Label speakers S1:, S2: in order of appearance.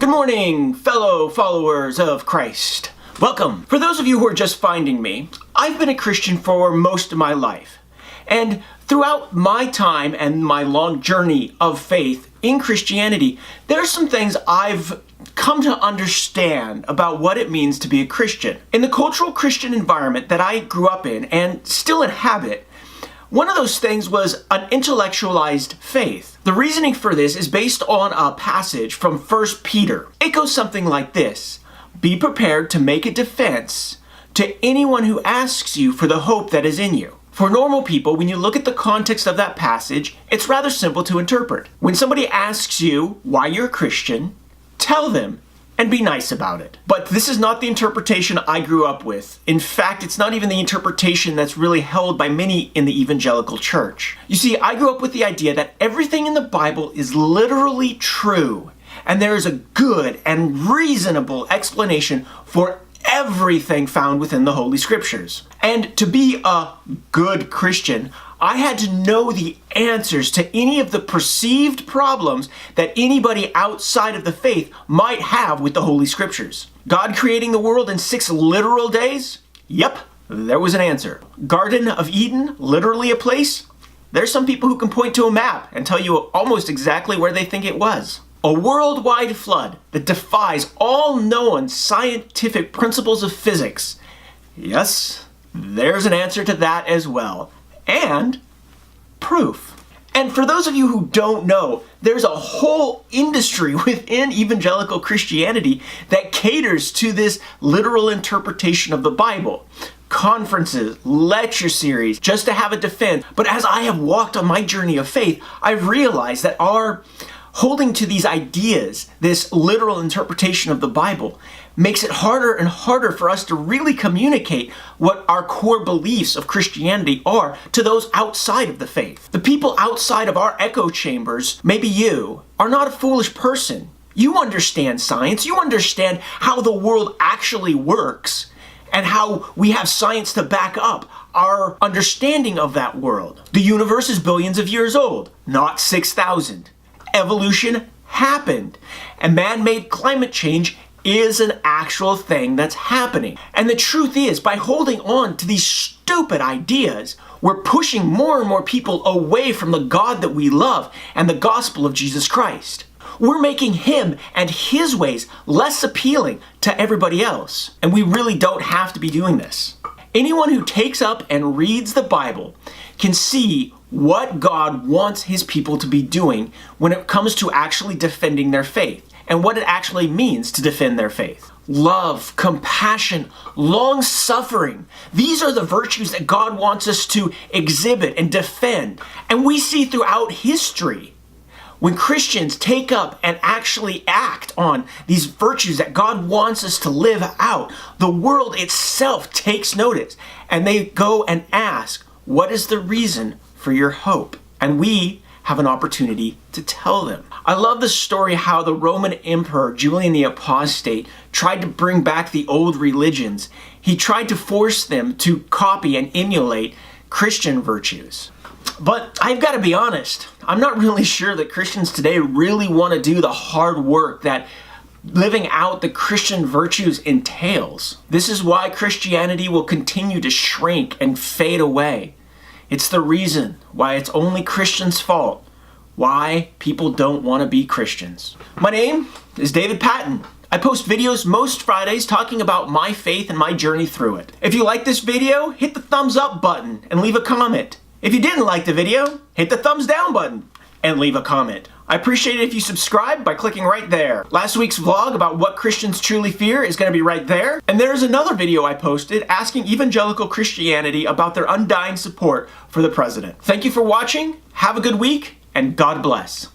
S1: Good morning, fellow followers of Christ. Welcome. For those of you who are just finding me, I've been a Christian for most of my life. And throughout my time and my long journey of faith in Christianity, there are some things I've come to understand about what it means to be a Christian. In the cultural Christian environment that I grew up in and still inhabit, one of those things was an intellectualized faith. The reasoning for this is based on a passage from 1 Peter. It goes something like this: "Be prepared to make a defense to anyone who asks you for the hope that is in you." For normal people, when you look at the context of that passage, it's rather simple to interpret. When somebody asks you why you're a Christian, tell them and be nice about it. But this is not the interpretation I grew up with. In fact, it's not even the interpretation that's really held by many in the evangelical church. You see, I grew up with the idea that everything in the Bible is literally true, and there is a good and reasonable explanation for everything found within the Holy Scriptures. And to be a good Christian, I had to know the answers to any of the perceived problems that anybody outside of the faith might have with the Holy Scriptures. God creating the world in 6 literal days? Yep, there was an answer. Garden of Eden, literally a place? There's some people who can point to a map and tell you almost exactly where they think it was. A worldwide flood that defies all known scientific principles of physics. Yes, there's an answer to that as well. And proof. And for those of you who don't know, there's a whole industry within evangelical Christianity that caters to this literal interpretation of the Bible. Conferences, lecture series, just to have a defense. But as I have walked on my journey of faith, I've realized that our holding to these ideas, this literal interpretation of the Bible, makes it harder and harder for us to really communicate what our core beliefs of Christianity are to those outside of the faith. The people outside of our echo chambers, maybe you, are not a foolish person. You understand science. You understand how the world actually works and how we have science to back up our understanding of that world. The universe is billions of years old, not 6,000. Evolution happened, and man-made climate change is an actual thing that's happening. And the truth is, by holding on to these stupid ideas, we're pushing more and more people away from the God that we love and the gospel of Jesus Christ. We're making him and his ways less appealing to everybody else. And we really don't have to be doing this. Anyone who takes up and reads the Bible can see what God wants his people to be doing when it comes to actually defending their faith and what it actually means to defend their faith. Love, compassion, long-suffering. These are the virtues that God wants us to exhibit and defend. And we see throughout history, when Christians take up and actually act on these virtues that God wants us to live out, the world itself takes notice and they go and ask, what is the reason for your hope? And we have an opportunity to tell them. I love the story how the Roman Emperor Julian the Apostate tried to bring back the old religions. He tried to force them to copy and emulate Christian virtues. But I've got to be honest, I'm not really sure that Christians today really want to do the hard work that living out the Christian virtues entails. This is why Christianity will continue to shrink and fade away. It's the reason why it's only Christians' fault why people don't want to be Christians. My name is David Patton. I post videos most Fridays talking about my faith and my journey through it. If you like this video, hit the thumbs up button and leave a comment. If you didn't like the video, hit the thumbs down button and leave a comment. I appreciate it if you subscribe by clicking right there. Last week's vlog about what Christians truly fear is going to be right there. And there's another video I posted asking evangelical Christianity about their undying support for the president. Thank you for watching, have a good week, and God bless.